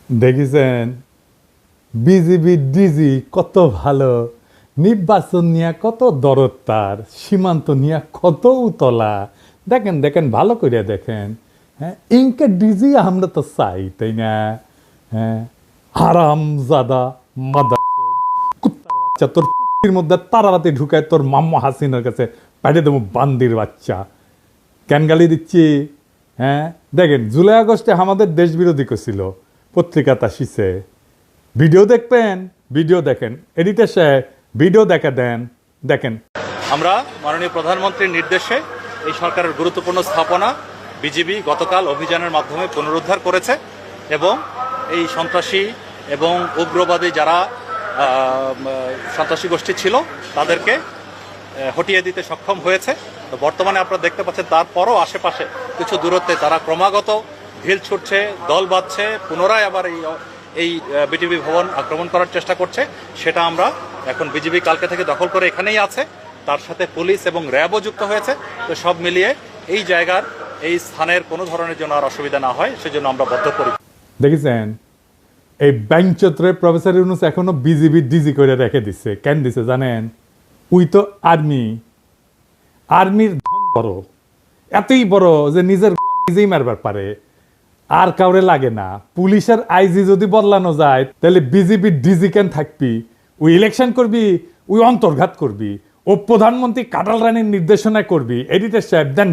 দেখেছেন BGB DG কত ভালো, নির্বাচন নিয়ে কত দরদ, তার সীমান্ত নিয়ে কত উতলা। দেখেন দেখেন ভালো করে দেখেন। হ্যাঁ, ইনকে ডিজি আমরা তো চাই, তাই না? হ্যাঁ, হারাম জাদা মাদার কুত্তার বাচ্চা, তোর কুত্তির মধ্যে তারারাতে ঢুকায় তোর মাম্মা হাসিনার কাছে পাঠিয়ে দেবো বান্দির বাচ্চা। কেন গালি দিচ্ছি? হ্যাঁ, দেখেন জুলাই আগস্টে আমাদের দেশ বিরোধী করছিল, পত্রিকা তাসিছে। ভিডিও দেখবেন, ভিডিও দেখেন, এডিটর সাহেব ভিডিও দেখা দেন, দেখেন। আমরা মাননীয় প্রধানমন্ত্রীর নির্দেশে এই সরকারের গুরুত্বপূর্ণ স্থাপনা বিজিবি গতকাল অভিযানের মাধ্যমে পুনরুদ্ধার করেছে এবং এই সন্ত্রাসী এবং উগ্রবাদী যারা সন্ত্রাসী গোষ্ঠী ছিল তাদেরকে হটিয়ে দিতে সক্ষম হয়েছে। তো বর্তমানে আপনারা দেখতে পাচ্ছেন তারপরও আশেপাশে কিছু দূরত্বে তারা ক্রমাগত ঢিল ছুটছে, দল বাঁধছে, পুনরায় আবার এই বিটিভি ভবন আক্রমণ করার চেষ্টা করছে। সেটা আমরা এখন বিজিবি কালকে থেকে দখল করে এখানেই আছে, তার সাথে পুলিশ এবং র্যাবও যুক্ত হয়েছে। তো সব মিলিয়ে এই জায়গার এই স্থানের কোনো ধরনের জন্য আর অসুবিধা না হয় সেজন্য আমরা বদ্ধপরিকর। দেখেছেন এই ব্যাংচত্রে প্রফেসর ইউনূস এখনো বিজিবি ডিজি করে রেখে দিচ্ছে। কেন দিছে জানেন? উই তো আর্মির ধন বড়, এতই বড় যে নিজের নিজেই মারবার পারে, আর কাউরে লাগে না। পুলিশের আইজি যদি বদলানো যায় তাহলে বিজিবি ডিজি কেন থাকবি? ওই ইলেকশন করবি, ওই অন্তর্ঘাত করবি, ও প্রধানমন্ত্রী কাটাল রানীর নির্দেশনায় করবি। এডিটর সাহেব দেন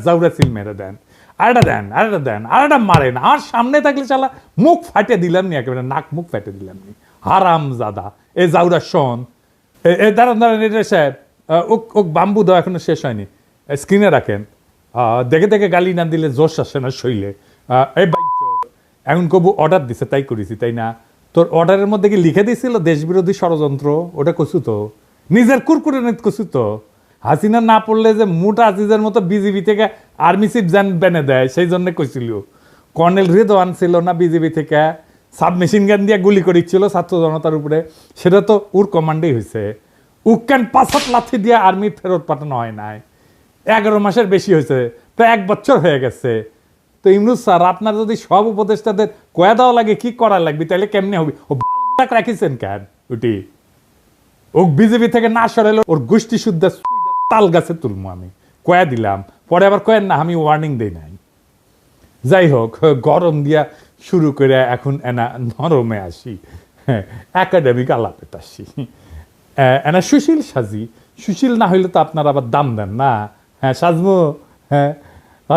জাউরা সিল মেরে দেন, আরেটা দেন আরেটা মারেন। আর সামনে থাকলে চালা মুখ ফাটে দিলাম নি, একেবারে নাক মুখ ফাটে দিলাম নি। হারাম জাদা এ জাউরা শোন। দাঁড়ান এডিটর সাহেব, ও বাম্বু দেওয়া এখনো শেষ হয়নি, স্ক্রিনে রাখেন। দেখে দেখে গালি না দিলে জোশ আসে না শৈলে। এই এখন কবু অর্ডার দিছে তাই করেছি, তাই না? তোর অর্ডারের মধ্যে কি লিখে দিয়েছিল দেশবিরোধী ষড়যন্ত্র? ওটা কছু তো নিজের কুরকুরে নেত কছু তো। হাসিনা না পড়লে যে মুটা আজিজের মতো বিজিবি থেকে আর্মি চিফ জান বেনে দেয়, সেই জন্য কইছিল। কর্নেল রেদওয়ান ছিল না বিজিবি থেকে, সাবমেশিন গান দিয়ে গুলি করেছিল ছাত্র জনতার উপরে, সেটা তো ওর কমান্ডেই হয়েছে। উক্কান ৫ লাথি দিয়ে আর্মি ফেরত পাঠানো হয় নাই। 11 মাসের বেশি হয়েছে, প্রায় 1 বছর হয়ে গেছে। তো ইমরুজ স্যার, আপনার যদি সব উপদেষ্টাদের কয়া দেওয়া লাগে কি করা লাগবে, তাহলে কেমনে হবে? ও বাল রাখিছেন কেন? ওটি ও বিজেপি থেকে না সরাইলে ওর গোষ্ঠী শুদ্ধ তাল গাছে তুলবো আমি, কয়া দিলাম। পরে আবার কয়েন না, আমি ওয়ার্নিং দেই নাই। যাই হোক, গরম দিয়া শুরু করে এখন এনা নরমে আসি, একাডেমিক আলাপে আসি। এনা সুশীল সাজি, সুশীল না হইলে তো আপনারা আবার দাম দেন না। হ্যাঁ সাজমো, হ্যাঁ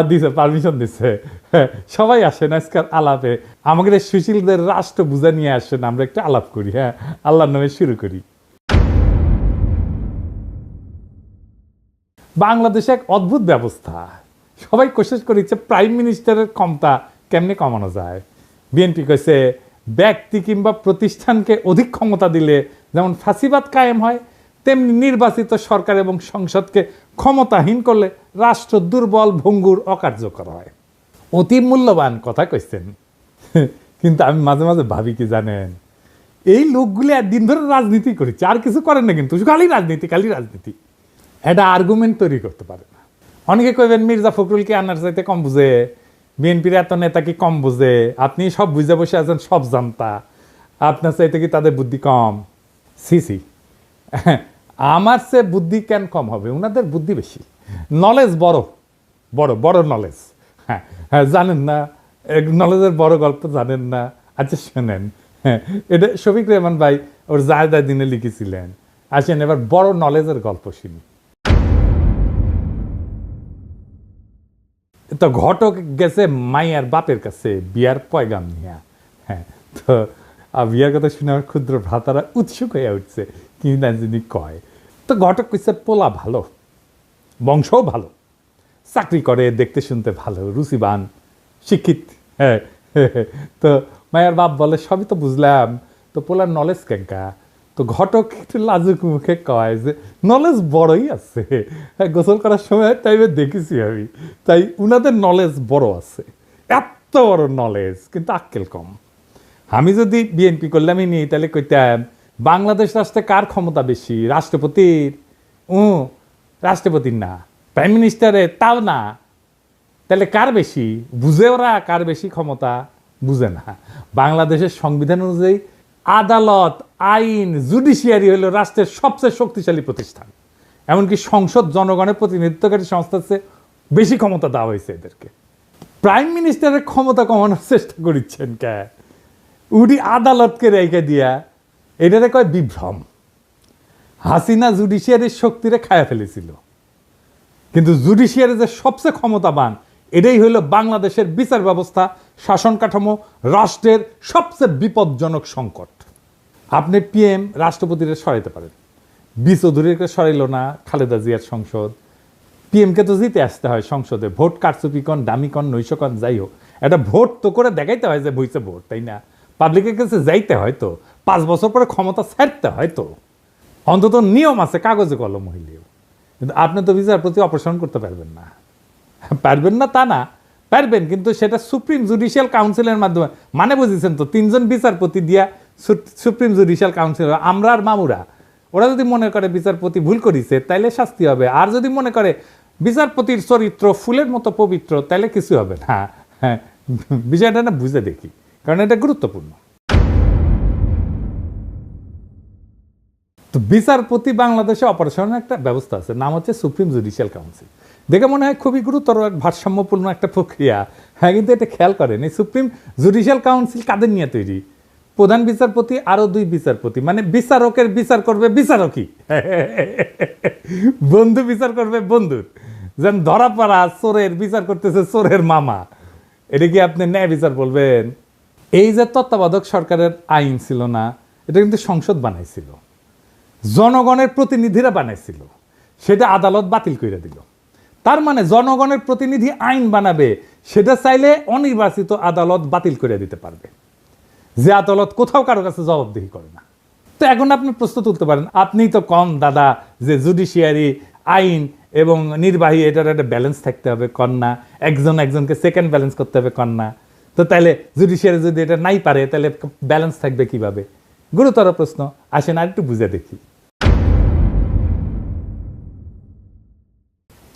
দিছে, পারমিশন দিছে। সবাই আসেন আজকাল আলাপে, আমাদের সুশীলদের রাষ্ট্র বুঝা নিয়ে আসেন, আমরা একটু আলাপ করি। হ্যাঁ, আল্লাহর নামে শুরু করি। বাংলাদেশে এক অদ্ভুত ব্যবস্থা, সবাই কোশিশ করেছে প্রাইম মিনিস্টারের ক্ষমতা কেমনে কমানো যায়। বিএনপি কইছে ব্যক্তি কিংবা প্রতিষ্ঠানকে অধিক ক্ষমতা দিলে যেমন ফাঁসিবাদ কায়েম হয়, তেমনি নির্বাচিত সরকার এবং সংসদকে ক্ষমতাহীন করলে রাষ্ট্র দুর্বল, ভঙ্গুর, অকার্যকর হয়। অতি মূল্যবান কথা কইছেন। কিন্তু আমি মাঝে মাঝে ভাবি কি জানেন, এই লোকগুলি একদিন ধরে রাজনীতি করেছে, আর কিছু করেন না, কিন্তু খালি রাজনীতি। এটা আর্গুমেন্ট তৈরি করতে পারে না। অনেকে কইবেন মির্জা ফখরুলকে আনার চাইতে কম বুঝে, বিএনপির এত নেতা কি কম বুঝে? আপনি সব বুঝে বসে আছেন, সব জানতা, আপনার চাইতে কি তাদের বুদ্ধি কম? সি আমার চেয়ে বুদ্ধি কেন কম হবে? ওনাদের বুদ্ধি বেশি, নলেজ বড় নলেজ। হ্যাঁ হ্যাঁ, জানেন না নলেজের বড় গল্প জানেন না? আচ্ছা শোনেন, হ্যাঁ, এটা শফিক রেহমান ভাই ওর জায়দা দিনে লিখেছিলেন। আসেন এবার বড় নলেজের গল্প শুনি। তো ঘটক গেছে মাইয়ার বাপের কাছে বিয়ার পয়গাম নিয়া। হ্যাঁ, তো বিয়ার কথা শুনে আমার ক্ষুদ্র ভ্রাতারা উৎসুক হয়ে উঠছে, কি না যিনি কয়। তো ঘটক কইছে পোলা ভালো, বংশও ভালো, চাকরি করে, দেখতে শুনতে ভালো, রুচিবান, শিক্ষিত। হ্যাঁ, তো মায়ের বাপ বলে সবই তো বুঝলাম, তো পোলার নলেজ কেঙ্কা? তো ঘটক একটু লাজুক মুখে কয় যে নলেজ বড়ই আছে, গোসল করার সময় টাইমে দেখেছি আমি, তাই উনাদের নলেজ বড় আছে, এত বড় নলেজ, কিন্তু আক্কেল কম। আমি যদি বিএনপি করলামই নি, তাহলে কইতাম বাংলাদেশ রাষ্ট্রে কার ক্ষমতা বেশি? রাষ্ট্রপতির? রাষ্ট্রপতির না, প্রাইম মিনিস্টারের? তাও না। তাহলে কার বেশি বুঝে ওরা, কার বেশি ক্ষমতা? বুঝে না। বাংলাদেশের সংবিধান অনুযায়ী আদালত, আইন, জুডিশিয়ারি হলো রাষ্ট্রের সবচেয়ে শক্তিশালী প্রতিষ্ঠান। এমনকি সংসদ জনগণের প্রতিনিধিত্বকারী সংস্থার চেয়ে বেশি ক্ষমতা দেওয়া হয়েছে এদেরকে। প্রাইম মিনিস্টারের ক্ষমতা কমানোর চেষ্টা করিচ্ছেন কে? উনি আদালতকে রেখে দিয়া, এটারে কয় বিভ্রম। হাসিনা জুডিশিয়ারির শক্তিরে খায়া ফেলেছিল, কিন্তু জুডিশিয়ারি যে সবচেয়ে ক্ষমতাবান, এটাই হইল বাংলাদেশের বিচার ব্যবস্থা, শাসন কাঠামো, রাষ্ট্রের সবচেয়ে বিপজ্জনক সংকট। আপনি পিএম রাষ্ট্রপতিরে সরাইতে পারেন, চৌধুরীকে সরাইল না খালেদা জিয়ার সংসদ। পিএমকে তো জিতে আসতে হয় সংসদে, ভোট কারচুপিকন, দামিকন, নৈশকন, যাই হোক, একটা ভোট তো করে দেখাইতে হয় যে বইছে ভোট, তাই না? পাবলিকের কাছে যাইতে হয় তো, 5 বছর পরে ক্ষমতা ছাড়তে হয় তো, অন্তত নিয়ম আছে কাগজে কলম হইলেও। কিন্তু আপনি তো বিচারপতি অপসারণ করতে পারবেন না। পারবেন না তা না, পারবেন, কিন্তু সেটা সুপ্রিম জুডিশিয়াল কাউন্সিলের মাধ্যমে। মানে বুঝেছেন তো, 3 জন বিচারপতি দিয়া সুপ্রিম জুডিশিয়াল কাউন্সিল, আমরা আর মামুরা, ওরা যদি মনে করে বিচারপতি ভুল করেছে তাইলে শাস্তি হবে, আর যদি মনে করে বিচারপতির চরিত্র ফুলের মতো পবিত্র তাইলে কিছু হবে না। হ্যাঁ, বিষয়টা না বুঝে দেখি, কারণ এটা গুরুত্বপূর্ণ। তো বিচারপতি বাংলাদেশে অপারেশনের একটা ব্যবস্থা আছে, নাম হচ্ছে সুপ্রিম জুডিশিয়াল কাউন্সিল। দেখে মনে হয় খুবই গুরুতর, ভারসাম্যপূর্ণ একটা প্রক্রিয়া। হ্যাঁ, কিন্তু এটা খেয়াল করেন, এই সুপ্রিম জুডিশিয়াল কাউন্সিল কাদের নিয়ে তৈরি? প্রধান বিচারপতি আরো 2 বিচারপতি, মানে বিচারকের বিচার করবে বিচারকই, বন্ধু বিচার করবে বন্ধুর। যেন ধরা পড়া চোরের বিচার করতেছে চোরের মামা। এটা কি আপনি ন্যায় বিচার বলবেন? এই যে তত্ত্বাবধায়ক সরকারের আইন ছিল না, এটা কিন্তু সংসদ বানাইছিল, জনগণের প্রতিনিধিরা বানাইছিল, সেটা আদালত বাতিল করে দিল। তার মানে জনগণের প্রতিনিধি আইন বানাবে, সেটা চাইলে অনির্বাচিত আদালত বাতিল করে দিতে পারবে, যে আদালত কোথাও কারো কাছে জবাবদিহি করে না। তো এখন আপনি প্রশ্ন তুলতে পারেন, আপনি তো কম দাদা যে জুডিশিয়ারি, আইন এবং নির্বাহী, এটার একটা ব্যালেন্স থাকতে হবে কন্যা, একজনকে সেকেন্ড ব্যালেন্স করতে হবে কন্যা। তো তাহলে জুডিশিয়ারি যদি এটা নাই পারে, তাহলে ব্যালেন্স থাকবে কিভাবে? গুরুতর প্রশ্ন। আসেন আর একটু বুঝে দেখি।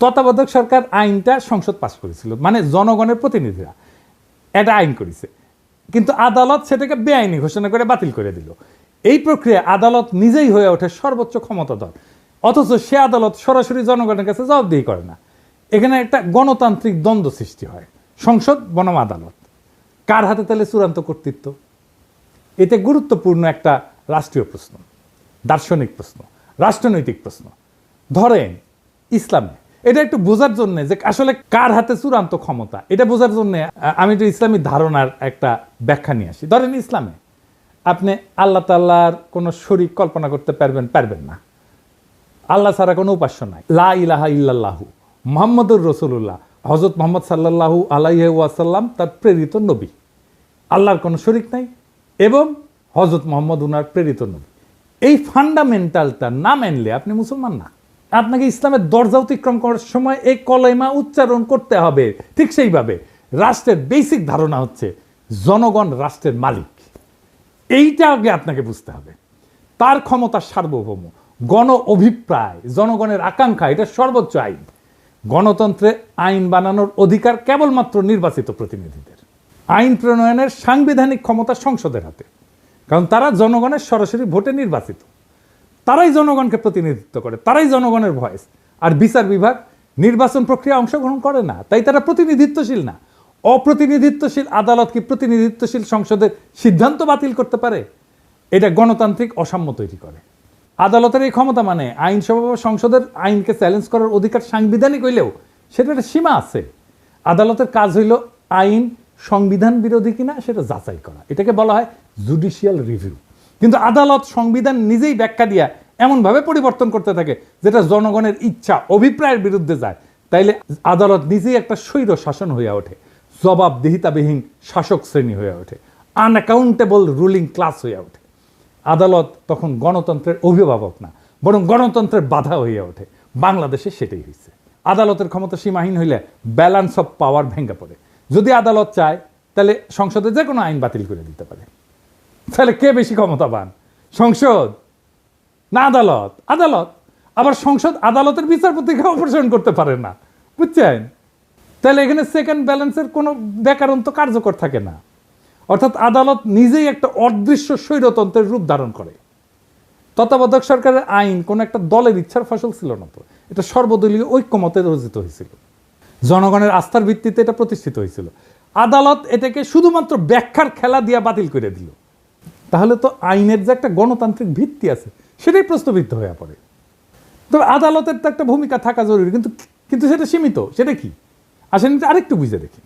তত্ত্বাবধায়ক সরকার আইনটা সংসদ পাশ করেছিল, মানে জনগণের প্রতিনিধিরা এটা আইন করেছে, কিন্তু আদালত সেটাকে বেআইনি ঘোষণা করে বাতিল করে দিল। এই প্রক্রিয়া আদালত নিজেই হয়ে ওঠে সর্বোচ্চ ক্ষমতাধর, অথচ সে আদালত সরাসরি জনগণের কাছে জবাবদিহি করে না। এখানে একটা গণতান্ত্রিক দ্বন্দ্ব সৃষ্টি হয়, সংসদ বনাম আদালত, কার হাতে তাহলে চূড়ান্ত কর্তৃত্ব? এতে গুরুত্বপূর্ণ একটা রাষ্ট্রীয় প্রশ্ন, দার্শনিক প্রশ্ন, রাষ্ট্রনৈতিক প্রশ্ন। ধরেন ইসলামে, এটা একটু বোঝার জন্য যে আসলে কার হাতে চূড়ান্ত ক্ষমতা, এটা বোঝার জন্য আমি একটু ইসলামী ধারণার একটা ব্যাখ্যা নিয়ে আসি। ধরেন ইসলামে আপনি আল্লাহ তাআলার কোনো শরীক কল্পনা করতে পারবেন না, আল্লাহ ছাড়া কোনো উপাস্য নাই, লা ইলাহা ইল্লাল্লাহু মুহাম্মাদুর রাসূলুল্লাহ, হযরত মুহাম্মদ সাল্লাল্লাহু আলাইহি ওয়াসাল্লাম তার প্রেরিত নবী, আল্লাহর কোনো শরীক নাই এবং হযরত মুহাম্মদ উনার প্রেরিত নবী। এই ফান্ডামেন্টালটা না মানলে আপনি মুসলমান না। আপনাকে ইসলামের দরজা অতিক্রম করার সময় এই কলেমা উচ্চারণ করতে হবে। ঠিক সেইভাবে রাষ্ট্রের বেসিক ধারণা হচ্ছে জনগণ রাষ্ট্রের মালিক, এইটা আগে আপনাকে বুঝতে হবে। তার ক্ষমতা সার্বভৌম, গণ অভিপ্রায়, জনগণের আকাঙ্ক্ষা, এটা সর্বোচ্চ আইন। গণতন্ত্রে আইন বানানোর অধিকার কেবলমাত্র নির্বাচিত প্রতিনিধিদের। আইন প্রণয়নের সাংবিধানিক ক্ষমতা সংসদের হাতে, কারণ তারা জনগণের সরাসরি ভোটে নির্বাচিত, তারাই জনগণকে প্রতিনিধিত্ব করে, তারাই জনগণের ভয়েস। আর বিচার বিভাগ নির্বাচন প্রক্রিয়া অংশগ্রহণ করে না, তাই তারা প্রতিনিধিত্বশীল না। অপ্রতিনিধিত্বশীল আদালত কি প্রতিনিধিত্বশীল সংসদের সিদ্ধান্ত বাতিল করতে পারে? এটা গণতান্ত্রিক অসাম্য তৈরি করে। আদালতের এই ক্ষমতা মানে আইনসভা বা সংসদের আইনকে চ্যালেঞ্জ করার অধিকার সাংবিধানিক হইলেও সেটার একটা সীমা আছে। আদালতের কাজ হইল আইন সংবিধান বিরোধী কিনা সেটা যাচাই করা, এটাকে বলা হয় জুডিশিয়াল রিভিউ। কিন্তু আদালত সংবিধান নিজেই ব্যাখ্যা দিয়া এমনভাবে পরিবর্তন করতে থাকে যেটা জনগণের ইচ্ছা অভিপ্রায়ের বিরুদ্ধে যায়। তাইলে আদালত নিজেই একটা স্বৈর শাসন হয়ে ওঠে, জবাবদিহিতাবিহীন শাসক শ্রেণী হয়ে ওঠে, আনঅ্যাকাউন্টেবল রুলিং ক্লাস হয়ে ওঠে। আদালত তখন গণতন্ত্রের অভিভাবক না, বরং গণতন্ত্রের বাধা হয়ে ওঠে। বাংলাদেশে সেটাই হয়েছে। আদালতের ক্ষমতা সীমাহীন হইলে ব্যালেন্স অফ পাওয়ার ভেঙে পড়ে। যদি আদালত চায় তাহলে সংসদে যে কোনো আইন বাতিল করে দিতে পারে। তাহলে কে বেশি ক্ষমতাবান, সংসদ না আদালত? আদালত। আবার সংসদ আদালতের বিচারপতিকে অপসারণ করতে পারে না, বুঝছেন? তাহলে এখানে সেকেন্ড ব্যালেন্সের কোনো ব্যাকরণ তো কার্যকর থাকে না। অর্থাৎ আদালত নিজেই একটা অদৃশ্য স্বৈরতন্ত্রের রূপ ধারণ করে। তত্ত্বাবধায়ক সরকারের আইন কোন একটা দলের ইচ্ছার ফসল ছিল না, তো এটা সর্বদলীয় ঐক্যমতে রচিত হয়েছিল, জনগণের আস্থার ভিত্তিতে এটা প্রতিষ্ঠিত হয়েছিল। আদালত এটাকে শুধুমাত্র ব্যাখ্যার খেলা দিয়ে বাতিল করে দিল। তাহলে তো আইনের যে একটা গণতান্ত্রিক ভিত্তি আছে সেটাই প্রশ্নবিদ্ধ হয়ে পড়ে। তবে আদালতের তো একটা ভূমিকা থাকা জরুরি, কিন্তু কিন্তু সেটা সীমিত। সেটা কি আসেন আরেকটু বুঝে দেখি।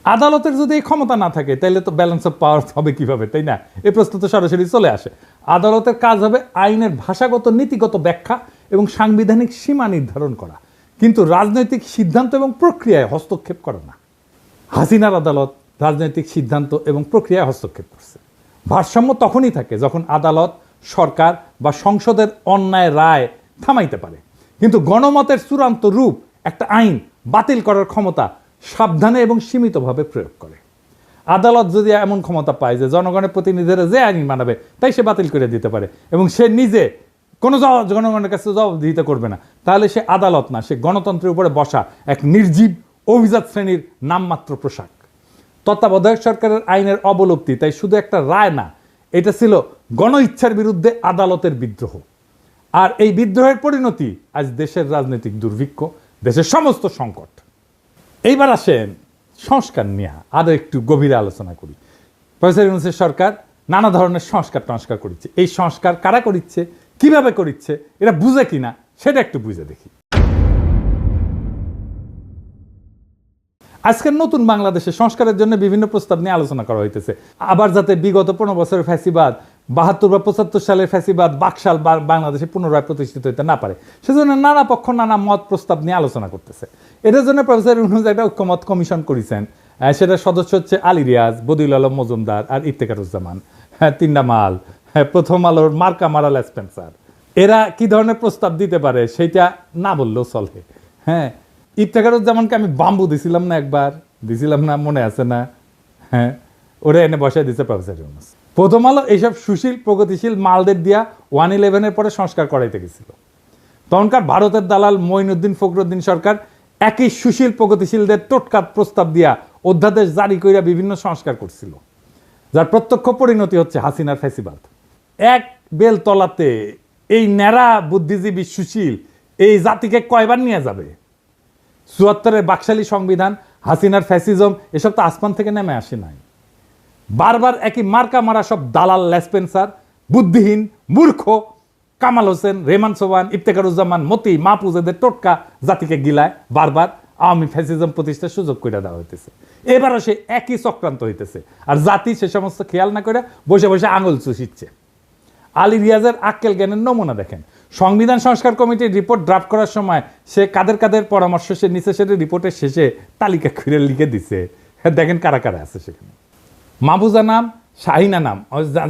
আদালতের যদি এই ক্ষমতা না থাকে তাহলে তো ব্যালেন্স অফ পাওয়ার হবে কিভাবে, তাই না? এই প্রশ্ন তো সরাসরি চলে আসে। আদালতের কাজ হবে আইনের ভাষাগত নীতিগত ব্যাখ্যা এবং সাংবিধানিক সীমা নির্ধারণ করা, কিন্তু রাজনৈতিক সিদ্ধান্ত এবং প্রক্রিয়ায় হস্তক্ষেপ করে না। হাসিনার আদালত রাজনৈতিক সিদ্ধান্ত এবং প্রক্রিয়ায় হস্তক্ষেপ করছে। ভারসাম্য তখনই থাকে যখন আদালত, সরকার বা সংসদের অন্যায় রায় থামাইতে পারে, কিন্তু গণমতের চূড়ান্ত রূপ একটা আইন বাতিল করার ক্ষমতা সাবধানে এবং সীমিতভাবে প্রয়োগ করে। আদালত যদি এমন ক্ষমতা পায় যে জনগণের প্রতিনিধিরা যে আইন মানাবে তাই সে বাতিল করে দিতে পারে এবং সে নিজে কোনো জনগণের কাছে জবাবদিহিতা করবে না, তাহলে সে আদালত না, সে গণতন্ত্রের উপরে বসা এক নির্জীব অভিজাত শ্রেণীর নামমাত্র পোশাক। তত্ত্বাবধায়ক সরকারের আইনের অবলুপ্তি তাই শুধু একটা রায় না, এটা ছিল গণ ইচ্ছার বিরুদ্ধে আদালতের বিদ্রোহ। আর এই বিদ্রোহের পরিণতি আজ দেশের রাজনৈতিক দুর্ভিক্ষ, দেশের সমস্ত সংকট। এইবার আসেন সংস্কার নিয়ে আরো একটু গভীরে আলোচনা করি। প্রফেসর ইউনূসের সরকার নানা ধরনের সংস্কার করেছে। এই সংস্কার কারা করিচ্ছে, কিভাবে করিচ্ছে, এরা বুঝে কিনা সেটা একটু বুঝে দেখি। আজকের নতুন বাংলাদেশে সংস্কারের জন্য বিভিন্ন প্রস্তাব নিয়ে আলোচনা করা হইতেছে। আবার যাতে বিগত 15 বছরের ফ্যাসিবাদ, 72 বা 75 সালের ফ্যাসিবাদ বাকশাল বাংলাদেশে পুনরায় প্রতিষ্ঠিত হইতে না পারে, সেজন্য নানা পক্ষ নানা মত প্রস্তাব নিয়ে আলোচনা করতেছে। এটার জন্য প্রফেসর ইউনূস একটা ঐক্যমত কমিশন করেছেন। সেটার সদস্য হচ্ছে আলী রিয়াজ, বদিউল আলম মজুমদার আর ইফতেখারুজ্জামান, তিনটা মাল, প্রথম আলোর মার্কা মারাল স্পেন্সার। এরা কি ধরনের প্রস্তাব দিতে পারে সেটা না বললেও চলে। হ্যাঁ, ইফতেখারুজ্জামানকে আমি বাম্বু দিছিলাম না, একবার দিছিলাম না, মনে আছে না? হ্যাঁ, ওরা এনে বসায় দিচ্ছে প্রফেসর ইউনূস। প্রথম আলো এইসব সুশীল প্রগতিশীল মালদের দিয়া 111-এর পরে সংস্কার করাইতে গেছিল। তখনকার ভারতের দালাল মঈনুদ্দিন ফখরুদ্দিন সরকার একই সুশীল প্রগতিশীলদের টোটকা প্রস্তাব দিয়া অধ্যাদেশ জারি কইরা বিভিন্ন সংস্কার করছিল, যার প্রত্যক্ষ পরিণতি হচ্ছে হাসিনার ফ্যাসিবাদ। এক বেল তলাতে এই ন্যাড়া বুদ্ধিজীবী সুশীল এই জাতিকে কয়বার নিয়ে যাবে? 74-এর বাকশালী সংবিধান, হাসিনার ফ্যাসিজম, এসব তো আসমান থেকে নেমে আসে নাই। বারবার একই মার্কা মারা সব দালাল লেসপেন্সার, বুদ্ধিহীন মূর্খ কামাল হোসেন, রেহমান সোবহান, ইফতেখারুজ্জামান, মতি, মাহফুজ এদের টোটকা জাতিকে গিলায় বারবার আওয়ামী ফ্যাসিজম প্রতিষ্ঠার সুযোগ করে দেওয়া হইতেছে। এবারও সে একই চক্রান্ত হইতেছে, আর জাতি সে সমস্ত খেয়াল না করে বসে বসে আঙুল চুষিচ্ছে। আলী রিয়াজের আক্কেল জ্ঞানের নমুনা দেখেন। সংবিধান সংস্কার কমিটির রিপোর্ট ড্রাফট করার সময় সে কাদের পরামর্শ সে নিচে সেটা রিপোর্টের শেষে তালিকা করে লিখে দিছে। দেখেন কারা কারা আছে সেখানে। মাহফুজা নাম, শাহিনা নাম,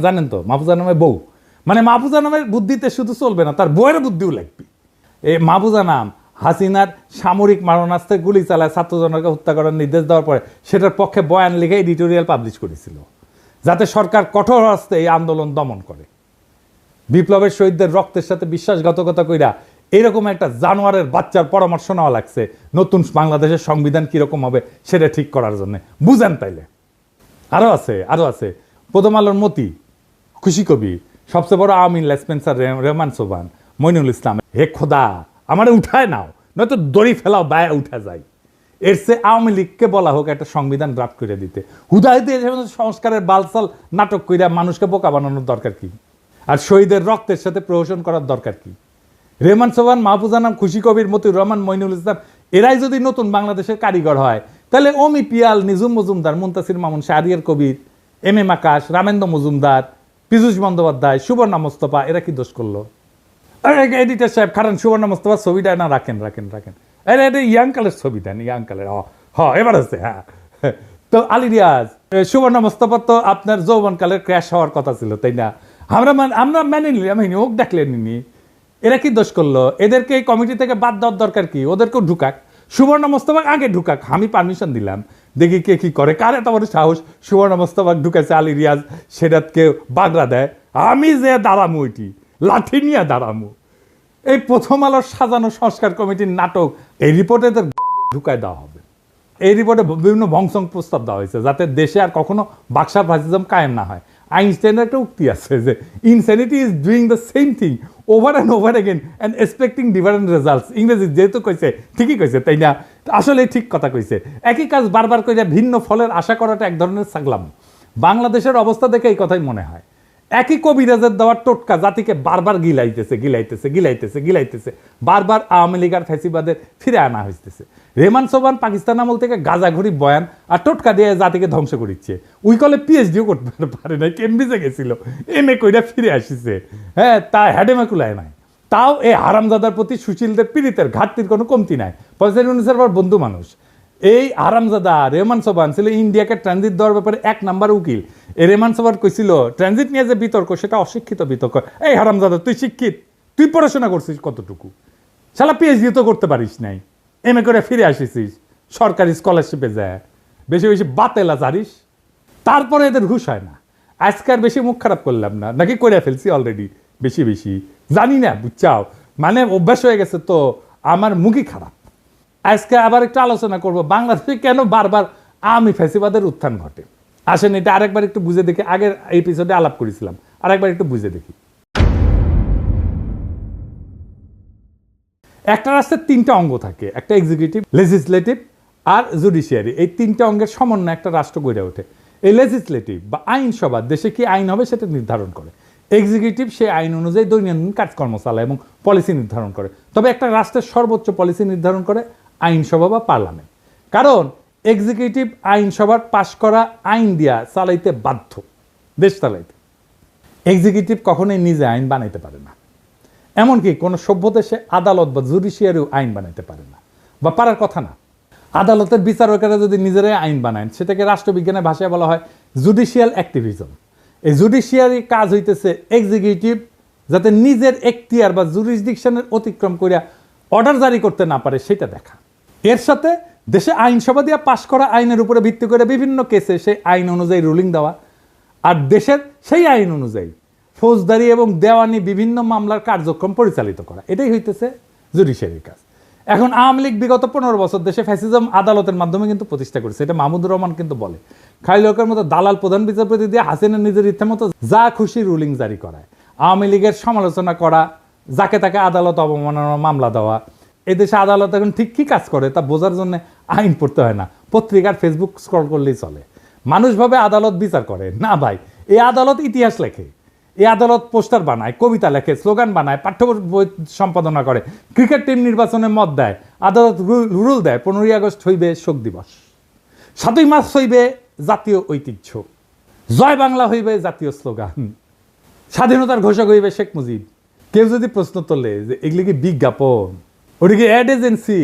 জানেন তো মাহফুজা নামের বউ, মানে মাহফুজা নামের বুদ্ধিতে শুধু চলবে না, তার বউয়ের বুদ্ধিও লাগবে। এই মাহফুজা নাম হাসিনার সামরিক মারণাস্ত্রে গুলি চালায় ছাত্রজনকে হত্যা করার নির্দেশ দেওয়ার পরে সেটার পক্ষে বয়ান লিখে এডিটোরিয়াল পাবলিশ করেছিল, যাতে সরকার কঠোর হস্তে এই আন্দোলন দমন করে। বিপ্লবের শহীদদের রক্তের সাথে বিশ্বাসঘাতকতা কইরা এরকম একটা জানোয়ারের বাচ্চার পরামর্শ নেওয়া লাগছে নতুন বাংলাদেশের সংবিধান কিরকম হবে সেটা ঠিক করার জন্য। বুঝেন তাইলে? আরো আছে প্রথম আলোর মতি, খুশি কবি, সবচেয়ে বড় আওয়ামী লেসপেন্সার রেহমান সোবহান, মইনুল ইসলাম। হে খোদা, আমারে উঠায় নাও, নয়তো দড়ি ফেলাও, বায়ে উঠা যায়। এর চেয়ে আওয়ামী লীগকে বলা হোক একটা সংবিধান ড্রাফট করে দিতে। হুদাহিতে সংস্কারের বালসাল নাটক কইরা মানুষকে বোকা বানানোর দরকার কি? আর শহীদের রক্তের সাথে প্রহসন করার দরকার কি? রেহমান সোবহান, মাহফুজা নাম, খুশি কবির, মতিউর রহমান, মইনুল ইসলাম এরাই যদি নতুন বাংলাদেশের কারিগর হয়, তাহলে অমি পিয়াল, নিজুম মজুমদার, মুনতাসির মামুন, শাহরিয়ার কবির, এম এম আকাশ, রামেন্দ্র মজুমদার, পীযূষ বন্দ্যোপাধ্যায়, সুবর্ণা মোস্তফা এরা কি দোষ করলো? এডিটার সাহেব খারান, সুবর্ণা মোস্তফা ছবিটা না রাখেন। এটা ইয়াং কালের ছবি দেন, ইয়াং কালের। এবার আছে। হ্যাঁ, তো আলী রিয়াজ, সুবর্ণা মোস্তফা তো আপনার যৌবনকালের ক্র্যাশ হওয়ার কথা ছিল, তাই না? আমরা মেনে নিলাম, ওক দেখলেনি। এরা কি দোষ করলো? এদেরকে এই কমিটি থেকে বাদ দেওয়ার দরকার কি? ওদেরকেও ঢুকাক, সুবর্ণা মোস্তফা আগে ঢুকাক, আমি পারমিশন দিলাম, দেখি কে কি করে। কার এত বড় সাহস সুবর্ণা মোস্তফা ঢুকাইছে, আলী রিয়াজ সেটাকে বাগড়া দেয়, আমি যে দাঁড়ামু, ওইটি লাঠি নিয়ে দাঁড়ামু। এই প্রথম আলোর সাজানো সংস্কার কমিটির নাটক, এই রিপোর্টে ঢুকায় দেওয়া হবে। এই রিপোর্টে বিভিন্ন ভংসং প্রস্তাব দেওয়া হয়েছে যাতে দেশে আর কখনো বাকশাল ফ্যাসিজম কায়েম না হয়। আইনস্টাইনের একটা উক্তি আছে যে insanity is doing the same thing over and over again and expecting different results. ইংরেজি যেহেতু কইছে ঠিকই কইছে, তাই না? আসলে ঠিক কথা কইছে। একই কাজ বারবার করে ভিন্ন ফলের আশা করাটা এক ধরনের ছাগলাম। বাংলাদেশের অবস্থা দেখে এই কথাই মনে হয়। একই কবিরাজের দেওয়ার টোটকা জাতিকে বারবার গিলাইতেছে, বারবার আওয়ামী লীগ আর ফ্যাসিবাদের ফিরে আনা হইতেছে। রেমান সোবান পাকিস্তান আমল থেকে গাজাঘড়ি বয়ান আর টোটকা দিয়ে জাতিকে ধ্বংস করিচ্ছে। উই কলে পিএইচডিও করতে পারে নাই, কেমব্রিজে গেছিল, এমএ কইরা ফিরে আসিছে। হ্যাঁ, তা হ্যাডেমে কুলায় নাই। তাও এই হারামজাদার প্রতি সুশীলদের পীড়িতের ঘাটতির কোনো কমতি নাই। পয়সার বন্ধু মানুষ এই আরামজাদা রেহমান সোবান ছিল ইন্ডিয়াকে ট্রানজিট দেওয়ার ব্যাপারে 1 নাম্বার উকিল। এই রেহমান সোবান কইছিল ট্রানজিট নিয়ে যে বিতর্ক সেটা অশিক্ষিত বিতর্ক। এই হারামজাদা তুই শিক্ষিত, তুই পড়াশোনা করছিস কতটুকু? শালা পিএইচডি তো করতে পারিস নাই, এমএ করে ফিরে আসিস সরকারি স্কলারশিপে যায়, বেশি বেশি বাতেলা জারিস, তারপরে এদের ঘুষ হয় না। আজকার বেশি মুখ খারাপ করলাম না, নাকি করে ফেলছি অলরেডি বেশি জানি না, বুঝছাও, মানে অভ্যাস হয়ে গেছে তো আমার মুখই খারাপ। আজকে আবার একটু আলোচনা করব বাংলাদেশে কেন বারবার আওয়ামী ফ্যাসিবাদের উত্থান ঘটে। আসেন এটা আরেকবার একটু বুঝে দেখি। আগের এপিসোডে আলাপ করেছিলাম, আরেকবার একটু বুঝে দেখি। একটা রাষ্ট্রের 3টা অঙ্গ থাকে, একটা এক্সিকিউটিভ, লেজিসলেটিভ আর জুডিশিয়ারি। এই 3টা অঙ্গের সমন্বয়ে একটা রাষ্ট্র গড়ে ওঠে। এই লেজিসলেটিভ বা আইনসভা দেশে কি আইন হবে সেটা নির্ধারণ করে। এক্সিকিউটিভ সেই আইন অনুযায়ী দৈনন্দিন কাজকর্ম চালায় এবং পলিসি নির্ধারণ করে। তবে একটা রাষ্ট্রের সর্বোচ্চ পলিসি নির্ধারণ করে আইনসভা বা পার্লামেন্ট। কারণ এক্সিকিউটিভ আইনসভার পাশ করা আইন দিয়া চালাইতে বাধ্য, দেশ চালাইতে। এক্সিকিউটিভ কখনোই নিজে আইন বানাইতে পারে না, এমনকি কোনো সভ্য দেশে আদালত বা জুডিশিয়ারিও আইন বানাইতে পারে না, বা পারার কথা না। আদালতের বিচারকেরা যদি নিজেরাই আইন বানায় সেটাকে রাষ্ট্রবিজ্ঞানের ভাষায় বলা হয় জুডিশিয়াল অ্যাক্টিভিজম। এই জুডিশিয়ারি কাজ হইতেছে এক্সিকিউটিভ যাতে নিজের এখতিয়ার বা জুরিসডিকশনের অতিক্রম করিয়া অর্ডার জারি করতে না পারে সেটা দেখা। এর সাথে দেশে আইনসভা দিয়ে পাশ করা আইনের উপরে ভিত্তি করে বিভিন্ন কেসে সেই আইন অনুযায়ী রুলিং দেওয়া, আর দেশের সেই আইন অনুযায়ী ফৌজদারি এবং দেওয়ানি বিভিন্ন মামলার কার্যক্রম পরিচালিত করা, এটাই হইতেছে জুডিশিয়ারির কাজ। এখন আওয়ামী লীগ বিগত 15 বছর দেশে ফ্যাসিজম আদালতের মাধ্যমে কিন্তু প্রতিষ্ঠা করেছে। এটা মাহমুদুর রহমান কিন্তু বলে, খাইলকের মতো দালাল প্রধান বিচারপতি দিয়ে হাসিনা নিজের ইচ্ছা মতো যা খুশি রুলিং জারি করায়, আওয়ামী লীগের সমালোচনা করা, যাকে তাকে আদালত অবমাননার মামলা দেওয়া। এই দেশে আদালত এখন ঠিক কী কাজ করে তা বোঝার জন্য আইন পড়তে হয় না, পত্রিকার ফেসবুক স্ক্রল করলেই চলে। মানুষ ভাবে আদালত বিচার করে না, ভাই এই আদালত ইতিহাস লেখে, এই আদালত পোস্টার বানায়, কবিতা লেখে, স্লোগান বানায়, পাঠ্য বই সম্পাদনা করে, ক্রিকেট টিম নির্বাচনে মত দেয়, আদালত রুল দেয় 15ই আগস্ট হইবে শোক দিবস, 7ই মার্চ হইবে জাতীয় ঐতিহ্য, জয় বাংলা হইবে জাতীয় স্লোগান, স্বাধীনতার ঘোষক হইবে শেখ মুজিব। কেউ যদি প্রশ্ন তোলে যে এগুলি কি বিজ্ঞাপন, ওটা কি অ্যাড এজেন্সি,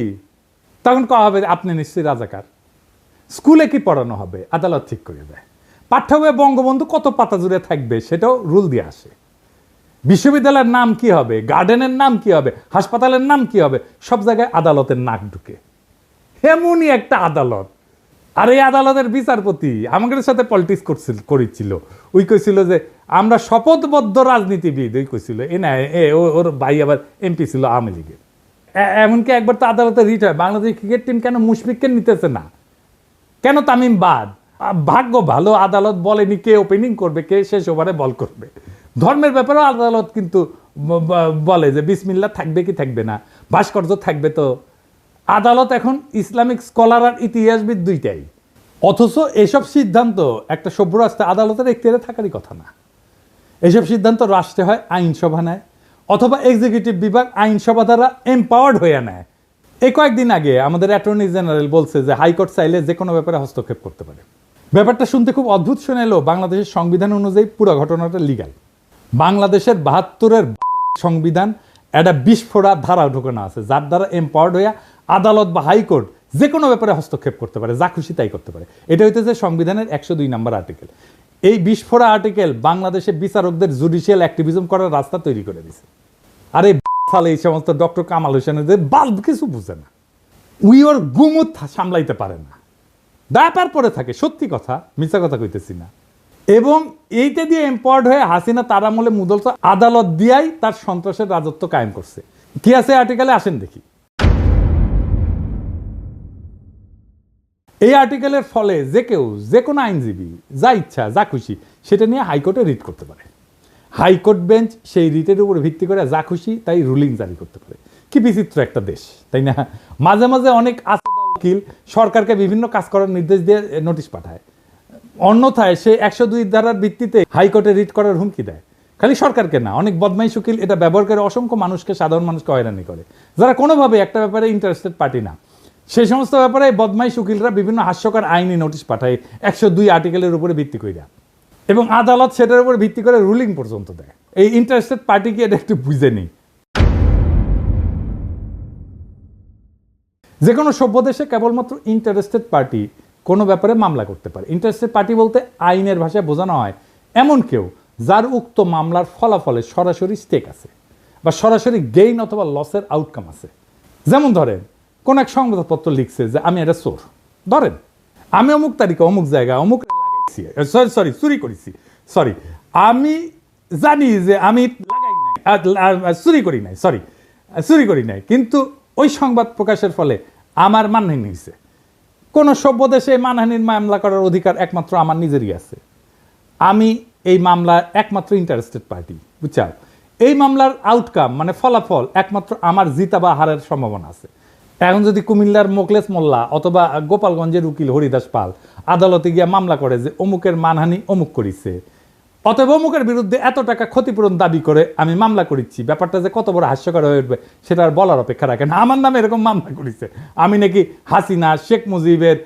তখন কওয়া হবে আপনি নিশ্চয়ই রাজাকার। স্কুলে কি পড়ানো হবে আদালত ঠিক করে দেয়। পাঠ্য বইয়ে বঙ্গবন্ধু কত পাতা জুড়ে থাকবে সেটাও রুল দিয়ে আসে। বিশ্ববিদ্যালয়ের নাম কি হবে, গার্ডেনের নাম কি হবে, হাসপাতালের নাম কি হবে, সব জায়গায় আদালতের নাক ঢুকে। এমনই একটা আদালত। আর এই আদালতের বিচারপতি আমাদের সাথে পলিটিক্স করেছিল। ওই কইছিল যে আমরা শপথবদ্ধ রাজনীতিবিদ, ওই কইছিল এ না ওর ভাই আবার এমপি ছিল আওয়ামী লীগের। এমনকি একবার তো আদালতে রিট হয়, বাংলাদেশ ক্রিকেট টিম কেন মুশফিককে নিতেছে না, কেন তামিম বাদ। ভাগ্য ভালো আদালত বলেনি কে ওপেনিং করবে, কে শেষ ওভারে বল করবে। ধর্মের ব্যাপারেও আদালত কিন্তু বলে যে বিসমিল্লাহ থাকবে কি থাকবে না, ভাস্কর্য থাকবে। তো আদালত এখন ইসলামিক স্কলার আর ইতিহাসবিদ দুইটাই। অথচ এসব সিদ্ধান্ত একটা সভ্য রাষ্ট্রে আদালতের এখতিয়ারে থাকারই কথা না। এসব সিদ্ধান্ত রাষ্ট্রে হয় আইনসভা নেয়, অথবা এক্সিকিউটিভ বিভাগ আইনসভা দ্বারা এম্পাওয়ার্ড হয়ে নেয়। এই কয়েকদিন আগে আমাদের অ্যাটর্নি জেনারেল বলছে যে হাইকোর্ট চাইলে যে কোনো ব্যাপারে হস্তক্ষেপ করতে পারে। ব্যাপারটা শুনতে খুব অদ্ভুত শোনালেও বাংলাদেশের সংবিধান অনুযায়ী পুরো ঘটনাটা লিগ্যাল। বাংলাদেশের 72-এর সংবিধান একটা বিস্ফোরা ধারা ঢোকানো আছে, যার দ্বারা এম্পাওয়ার্ড হইয়া আদালত বা হাইকোর্ট যে কোনো ব্যাপারে হস্তক্ষেপ করতে পারে, যা খুশি তাই করতে পারে। এটা হইতেছে সংবিধানের 102 নম্বর আর্টিকেল। এই বিস্ফোরা আর্টিকেল বাংলাদেশে বিচারকদের জুডিশিয়াল অ্যাক্টিভিজম করার রাস্তা তৈরি করে দিছে। আর এই সালে এই সমস্ত ডক্টর কামাল হোসেনের বাল্ব কিছু বুঝে না, ওর গুমুত সামলাইতে পারে না, ব্যাপার পরে থাকে। সত্যি কথা, মিথ্যা কথা কইতেছি না। এবং এইটা দিয়ে এম্পাওয়ার্ড হয়ে হাসিনা তার আমলে মুদল আদালত দিয়াই তার সন্ত্রাসের রাজত্ব কায়েম করছে। কি আছে আর্টিকেলে আসেন দেখি। এই আর্টিকেলের ফলে যে কেউ যে কোনো আইনজীবী যা ইচ্ছা যা খুশি সেটা নিয়ে হাইকোর্টে রিট করতে পারে। হাইকোর্ট বেঞ্চ সেই রিটের উপর ভিত্তি করে যা খুশি তাই রুলিং জারি করতে পারে। কি বিচিত্র একটা দেশ, তাই না? মাঝে মাঝে অনেক আসাদা উকিল সরকারকে বিভিন্ন কাজ করার নির্দেশ দিয়ে নোটিশ পাঠায়, অন্যথায় সে 102 ধারার ভিত্তিতে হাইকোর্টে রিট করার হুমকি দেয়। খালি সরকারকে না, অনেক বদমাইশ উকিল এটা ব্যবহার করে অসংখ্য মানুষকে, সাধারণ মানুষকে হয়রানি করে, যারা কোনোভাবে একটা ব্যাপারে ইন্টারেস্টেড পার্টি না। সেই সমস্ত ব্যাপারে বদমাইশ উকিলরা বিভিন্ন হাস্যকর আইনি নোটিশ পাঠায় 102 আর্টিকেলের উপরে ভিত্তি কইরা, এবং আদালত সেটার উপর ভিত্তি করে রুলিং পর্যন্ত দেয়। এই ইন্টারেস্টেড পার্টি কি এটা একটু বুঝে নেই। যে কোনো সভ্য দেশে কেবলমাত্র ইন্টারেস্টেড পার্টি কোনো ব্যাপারে মামলা করতে পারে। ইন্টারেস্টেড পার্টি বলতে আইনের ভাষায় বোঝানো হয় এমন কেউ যার উক্ত মামলার ফলাফলে সরাসরি স্টেক আছে বা সরাসরি গেইন অথবা লসের আউটকাম আছে। যেমন ধরেন কোন এক সংবাদপত্র লিখছে যে আমি এটা চোর, ধরেন আমি অমুক তারিখে অমুক জায়গায় অমুক লাগাইছি, সরি চুরি করেছি, সরি আমি জানি যে আমি লাগাই নাই, চুরি করি নাই, কিন্তু ওই সংবাদ প্রকাশের ফলে আমার মানহানি হয়েছে। কোন সভ্য দেশে মানহানির মামলা করার অধিকার একমাত্র আমার নিজেরই আছে। আমি এই মামলার একমাত্র ইন্টারেস্টেড পার্টি, বুঝছাও? এই মামলার আউটকাম মানে ফলাফল একমাত্র আমার জিতা বা হারের সম্ভাবনা আছে। এখন যদি কুমিল্লার মোকলেস মোল্লা অথবা গোপালগঞ্জের উকিল হরিদাস পাল আদালতে গিয়ে মামলা করে যে অমুকের মানহানি অমুক করিছে, অথবা অমুকের বিরুদ্ধে এত টাকা ক্ষতিপূরণ দাবি করে আমি মামলা করেছি, ব্যাপারটা যে কত বড় হাস্যকর হয়ে উঠবে সেটা আর বলার অপেক্ষা রাখে না। আমার নামে এরকম মামলা করেছে, আমি নাকি হাসিনা শেখ মুজিবের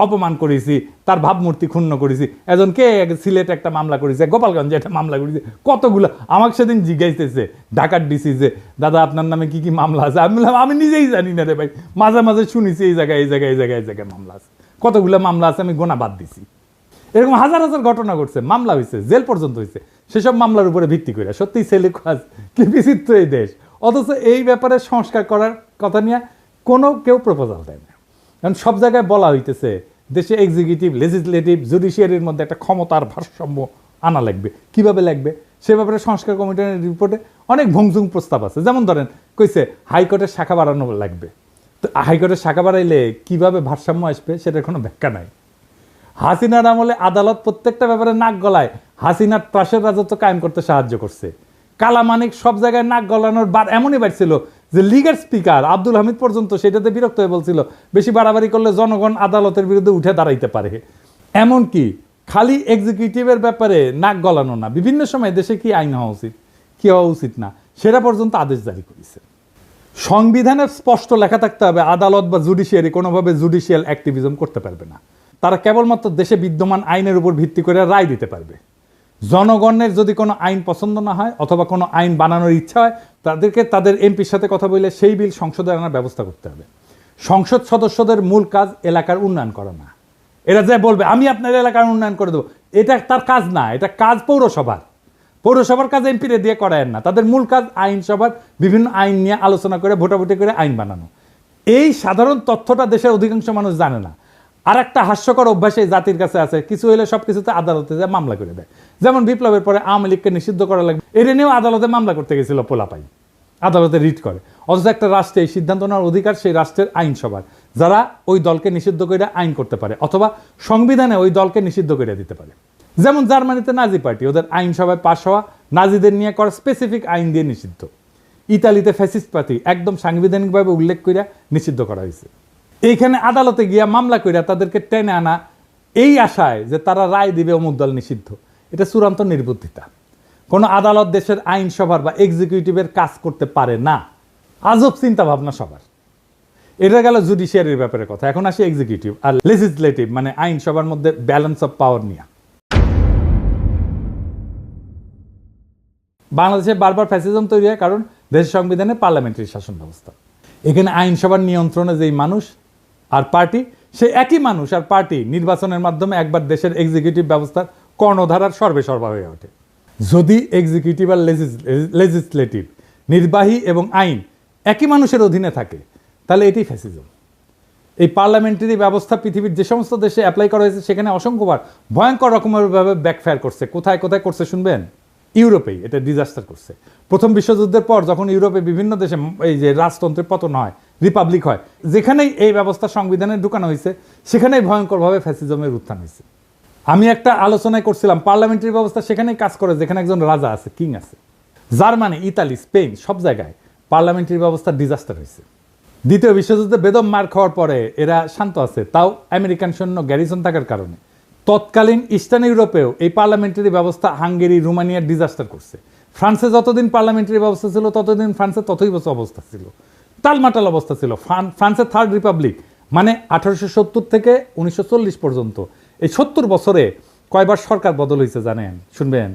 অপমান করেছি, তার ভাবমূর্তি ক্ষুণ্ণ করেছি, এজনকে সিলেট একটা মামলা করেছে, গোপালগঞ্জে একটা মামলা করেছে, কতগুলো। আমাকে সেদিন জিজ্ঞাসতেছে ঢাকার ডিসি যে দাদা আপনার নামে কি কি মামলা আছে। আমি বললাম আমি নিজেই জানি না রে ভাই, মাঝে মাঝে শুনেছি এই জায়গায় মামলা আছে, কতগুলো মামলা আছে আমি গোনা বাদ দিছি। এরকম হাজার হাজার ঘটনা ঘটছে, মামলা হয়েছে, জেল পর্যন্ত হয়েছে, সেসব মামলার উপরে ভিত্তি করে। সত্যি ছেলে কাজ কি বিচিত্র এই দেশ। অথচ এই ব্যাপারে সংস্কার করার কথা নিয়ে কোনো কেউ প্রপোজাল দেয় না। কারণ সব জায়গায় বলা হইতেছে দেশে এক্সিকিউটিভ, লেজিসলেটিভ, জুডিশিয়ারির মধ্যে একটা ক্ষমতার ভারসাম্য আনা লাগবে। কিভাবে লাগবে সে ব্যাপারে সংস্কার কমিশনের রিপোর্টে অনেক ভংজুং প্রস্তাব আছে। যেমন ধরেন কইছে হাইকোর্টের শাখা বাড়ানো লাগবে, তো হাইকোর্টের শাখা বাড়াইলে কিভাবে ভারসাম্য আসবে সেটার কোনো ব্যাখ্যা নাই। হাসিনার আমলে আদালত প্রত্যেকটা ব্যাপারে নাক গলায় হাসিনার ত্রাসের রাজত্ব কায়েম করতে সাহায্য করছে। কালামানিক সব জায়গায় নাক গলানোর বার এমনই বাড়ছিল যে লিগের স্পিকার আব্দুল হামিদ পর্যন্ত সেটাতে বিরক্ত হয়ে বলছিল বেশি বাড়াবাড়ি করলে জনগণ আদালতের বিরুদ্ধে উঠে দাঁড়াইতে পারে। এমনকি খালি এক্সিকিউটিভের ব্যাপারে নাক গলানো না, বিভিন্ন সময় দেশে কি আইন হওয়া উচিত কি হওয়া উচিত না সেটা পর্যন্ত আদেশ জারি করেছে। সংবিধানের স্পষ্ট লেখা থাকতে হবে আদালত বা জুডিশিয়ারি কোনোভাবে জুডিশিয়াল অ্যাক্টিভিজম করতে পারবে না। তারা কেবলমাত্র দেশে বিদ্যমান আইনের উপর ভিত্তি করে রায় দিতে পারবে। জনগণের যদি কোনো আইন পছন্দ না হয় অথবা কোনো আইন বানানোর ইচ্ছা হয়, তাদেরকে তাদের এমপির সাথে কথা বলে সেই বিল সংসদে আনার ব্যবস্থা করতে হবে। সংসদ সদস্যদের মূল কাজ এলাকার উন্নয়ন করা না। এরা যে বলবে আমি আপনার এলাকার উন্নয়ন করে দেবো, এটা তার কাজ না, এটা কাজ পৌরসভার কাজ এমপিরে দিয়ে করায় না। তাদের মূল কাজ আইনসভার বিভিন্ন আইন নিয়ে আলোচনা করে ভোটাভুটি করে আইন বানানো। এই সাধারণ তথ্যটা দেশের অধিকাংশ মানুষ জানে না। আর একটা হাস্যকর অভ্যাস এই জাতির কাছে আছে, কিছু হলে সব কিছুতে আদালতে যায় মামলা করে দেয়। যেমন বিপ্লবের পরে আওয়ামী লীগকে নিষিদ্ধ করা লাগবে, এটা নিয়েও আদালতে মামলা করতে গেছিল পোলাপাই, আদালতে রিট করে। অথচ একটা রাষ্ট্রে এই সিদ্ধান্ত নেওয়ার অধিকার সেই রাষ্ট্রের আইনসভার, যারা ওই দলকে নিষিদ্ধ করে আইন করতে পারে অথবা সংবিধানে ওই দলকে নিষিদ্ধ করে দিতে পারে। যেমন জার্মানিতে নাজি পার্টি, ওদের আইনসভায় পাশ হওয়া নাজিদের নিয়ে করা স্পেসিফিক আইন দিয়ে নিষিদ্ধ। ইতালিতে ফ্যাসিস্ট পার্টি একদম সাংবিধানিকভাবে উল্লেখ করে নিষিদ্ধ করা হয়েছে। এইখানে আদালতে গিয়া মামলা কইরা তাদেরকে টেনে আনা এই আশায় যে তারা রায় দিবে অমুক দল নিষিদ্ধ, এটা চূড়ান্ত নির্বুদ্ধিতা। কোনো আদালত দেশের আইনসভার বা এক্সিকিউটিভের কাজ করতে পারে না। আজব চিন্তা ভাবনা সবার। এটা গেল জুডিশিয়ারির ব্যাপারে কথা। এখন আসি এক্সিকিউটিভ আর লেজিসলেটিভ মানে আইনসভার মধ্যে ব্যালেন্স অফ পাওয়ার নিয়ে। বাংলাদেশে বারবার ফ্যাসিজম তৈরি হয় কারণ দেশের সংবিধানে পার্লামেন্টারি শাসন ব্যবস্থা। এখানে আইনসভার নিয়ন্ত্রণে যেই মানুষ আর পার্টি, সে একই মানুষ আর পার্টি নির্বাচনের মাধ্যমে একবার দেশের এক্সিকিউটিভ ব্যবস্থার কর্ণধারার সর্বেসর্বা হয়ে ওঠে। যদি এক্সিকিউটিভ আর লেজিসলেটিভ, নির্বাহী এবং আইন একই মানুষের অধীনে থাকে তাহলে এটি ফ্যাসিজম। এই পার্লামেন্টারি ব্যবস্থা পৃথিবীর যে সমস্ত দেশে অ্যাপ্লাই করা হয়েছে সেখানে অসংখ্যবার ভয়ঙ্কর রকমেরভাবে ব্যাকফায়ার করছে। কোথায় কোথায় করছে শুনবেন? ইউরোপেই এটা ডিজাস্টার করছে। প্রথম বিশ্বযুদ্ধের পর যখন ইউরোপে বিভিন্ন দেশে এই যে রাজতন্ত্রের পতন হয়, রিপাবলিক হয়। যেখানেই এই ব্যবস্থা সংবিধানে ঢুকানো হয়েছে সেখানেই ভয়ঙ্করভাবে ফ্যাসিজমের উত্থান হয়েছে। আমি একটা আলোচনায় করছিলাম, পার্লামেন্টারি ব্যবস্থা সেখানেই কাজ করে যেখানে একজন রাজা আছে, কিং আছে। জার্মানি, ইতালি, স্পেন সব জায়গায় পার্লামেন্টারি ব্যবস্থা ডিজাস্টার হয়েছে। দ্বিতীয় বিশ্বযুদ্ধে বেদম মার খাওয়ার পরে এরা শান্ত আছে, তাও আমেরিকান সৈন্য গ্যারিসন থাকার কারণে। তৎকালীন ইস্টার্ন ইউরোপেও এই পার্লামেন্টারি ব্যবস্থা হাঙ্গেরি, রোমানিয়ার ডিজাস্টার করছে। ফ্রান্সে যতদিন পার্লামেন্টারি ব্যবস্থা ছিল ততদিন ফ্রান্সে ততই বছর অবস্থা ছিল, টালমাটাল অবস্থা ছিল। ফ্রান্সের থার্ড রিপাবলিক মানে 1870 থেকে 1940 পর্যন্ত, এই 70 বছরে কয়বার সরকার বদল হয়েছে জানেন? শুনবেন,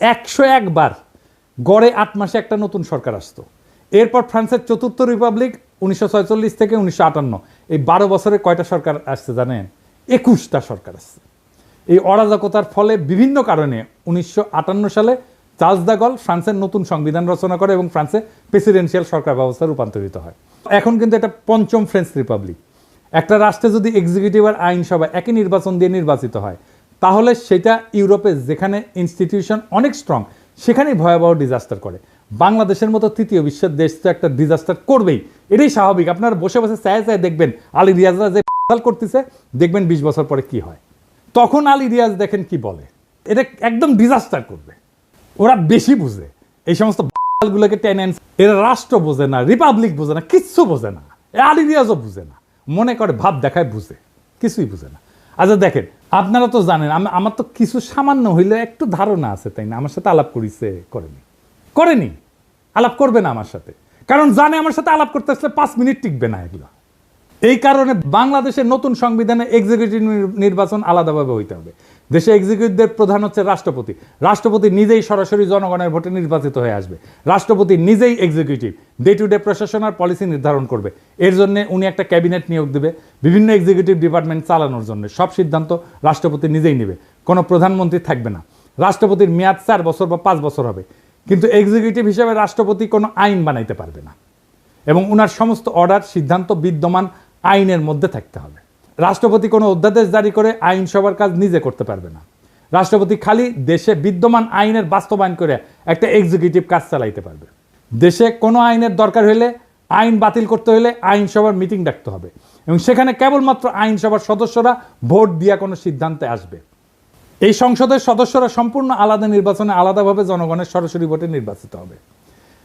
101 বার। গড়ে 8 মাসে একটা নতুন সরকার আসতো। এরপর ফ্রান্সের চতুর্থ রিপাবলিক 1946 থেকে 1958, এই 12 বছরে কয়টা সরকার আসছে জানেন? 21টা সরকার আসছে। এই অরাজকতার ফলে বিভিন্ন কারণে 1958 সালে চার্লস দ্য গল ফ্রান্সের নতুন সংবিধান রচনা করে এবং ফ্রান্সে প্রেসিডেন্সিয়াল সরকার ব্যবস্থা রূপান্তরিত হয়। এখন কিন্তু এটা পঞ্চম ফ্রেঞ্চ রিপাবলিক। একটা রাষ্ট্রে যদি এক্সিকিউটিভ আর আইনসভা একই নির্বাচন দিয়ে নির্বাচিত হয় তাহলে সেটা ইউরোপে যেখানে ইনস্টিটিউশন অনেক স্ট্রং সেখানেই ভয়াবহ ডিজাস্টার করে। বাংলাদেশের মতো তৃতীয় বিশ্বের দেশ তো একটা ডিজাস্টার করবেই, এটাই স্বাভাবিক। আপনারা বসে বসে চায় চায় দেখবেন আলী রিয়াজরা যে করতেছে, দেখবেন 20 বছর পরে কি হয়। তখন আলী রিয়াজ দেখেন কি বলে, এটা একদম ডিজাস্টার করবে। ওরা বেশি বুঝে এই সমস্ত গুলোকে টেনে, এরা রাষ্ট্র বোঝে না, রিপাবলিক বোঝে না, কিচ্ছু বোঝে না। আলী রিয়াজও বুঝে না, মনে করে ভাব দেখায় বুঝে, কিছুই বুঝে না। আচ্ছা দেখেন, আপনারা তো জানেন আমার তো কিছু সামান্য হইলে একটু ধারণা আছে, তাই না? আমার সাথে আলাপ করেছে, করেনি, আলাপ করবে না আমার সাথে, কারণ জানে আমার সাথে আলাপ করতে আসলে 5 মিনিট টিকবে না এগুলো। এই কারণে বাংলাদেশের নতুন সংবিধানে এক্সিকিউটিভ নির্বাচন আলাদাভাবে হইতে হবে। দেশে এক্সিকিউটিভদের প্রধান হচ্ছে রাষ্ট্রপতি। রাষ্ট্রপতি নিজেই সরাসরি জনগণের ভোটে নির্বাচিত হয়ে আসবে। রাষ্ট্রপতি নিজেই এক্সিকিউটিভ, ডে টু ডে প্রশাসন আর পলিসি নির্ধারণ করবে। এর জন্য উনি একটা ক্যাবিনেট নিয়োগ দেবে বিভিন্ন এক্সিকিউটিভ ডিপার্টমেন্ট চালানোর জন্য। সব সিদ্ধান্ত রাষ্ট্রপতি নিজেই নেবে, কোনো প্রধানমন্ত্রী থাকবে না। রাষ্ট্রপতির মেয়াদ 4 বছর বা 5 বছর হবে, কিন্তু এক্সিকিউটিভ হিসেবে রাষ্ট্রপতি কোনো আইন বানাইতে পারবে না এবং উনার সমস্ত অর্ডার সিদ্ধান্ত বিদ্যমান আইনের মধ্যে থাকতে হবে। রাষ্ট্রপতি কোনো অধ্যাদেশ জারি করে আইনসভার কাজ নিজে করতে পারবে না। রাষ্ট্রপতি খালি দেশে বিদ্যমান আইনের বাস্তবায়ন করে একটা এক্সিকিউটিভ কাজ চালাইতে পারবে। দেশে কোনো আইনের দরকার হলে, আইন বাতিল করতে হলে আইনসভার মিটিং ডাকতে হবে এবং সেখানে কেবলমাত্র আইনসভার সদস্যরা ভোট দিয়া কোনো সিদ্ধান্তে আসবে। এই সংসদের সদস্যরা সম্পূর্ণ আলাদা নির্বাচনে আলাদাভাবে জনগণের সরাসরি ভোটে নির্বাচিত হবে।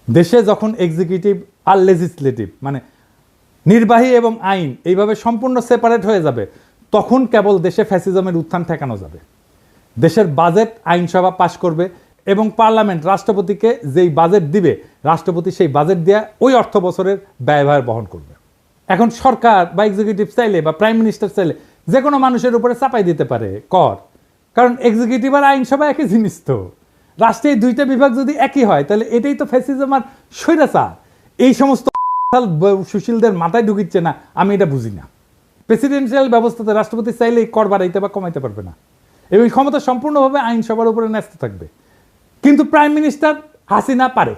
দেশে যখন এক্সিকিউটিভ আর লেজিসলেটিভ মানে নির্বাহী এবং আইন এইভাবে সম্পূর্ণ সেপারেট হয়ে যাবে, তখন কেবল দেশে ফ্যাসিজমের উত্থান ঠেকানো যাবে। দেশের বাজেট আইনসভা পাশ করবে এবং পার্লামেন্ট রাষ্ট্রপতিকে যেই বাজেট দিবে, রাষ্ট্রপতি সেই বাজেট দিয়ে ওই অর্থ বছরের ব্যয়ভার বহন করবে। এখন সরকার বা এক্সিকিউটিভ চাইলে বা প্রাইম মিনিস্টার চাইলে যে কোনো মানুষের উপরে চাপাই দিতে পারে কর, কারণ এক্সিকিউটিভ আর আইনসভা একই জিনিস। তো রাষ্ট্রের 2টা বিভাগ যদি একই হয় তাহলে এটাই তো ফ্যাসিজম আর স্বৈরাচার। এই সমস্ত সুশীলদের মাথায় ঢুকিচ্ছে না, আমি এটা বুঝি না। প্রেসিডেন্সিয়াল ব্যবস্থাতে রাষ্ট্রপতি চাইলেই কর বাড়াইতে বা কমাইতে পারবে না এবং ক্ষমতা সম্পূর্ণভাবে আইনসভার উপরে ন্যস্ত থাকবে। কিন্তু প্রাইম মিনিস্টার হাসিনা পারে।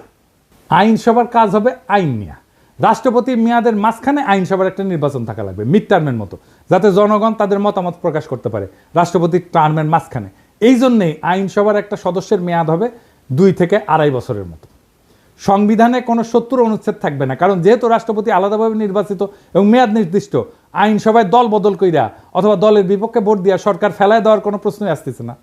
আইনসভার কাজ হবে আইন নিয়ে। রাষ্ট্রপতির মেয়াদের মাঝখানে আইনসভার একটা নির্বাচন থাকা লাগবে, মিড টার্মের মতো, যাতে জনগণ তাদের মতামত প্রকাশ করতে পারে রাষ্ট্রপতির টার্মের মাঝখানে। এই জন্যেই আইনসভার একটা সদস্যের মেয়াদ হবে 2 থেকে 2.5 বছরের মতো। সংবিধানে কোনো 70 অনুচ্ছেদ থাকবে না, কারণ যেহেতু রাষ্ট্রপতি আলাদাভাবে নির্বাচিত এবং মেয়াদ নির্দিষ্ট, আইনসভায় দল বদল কইরা অথবা দলের বিপক্ষে ভোট দিয়া সরকার ফেলায় দেওয়ার কোনো প্রশ্নই আসতেছে না।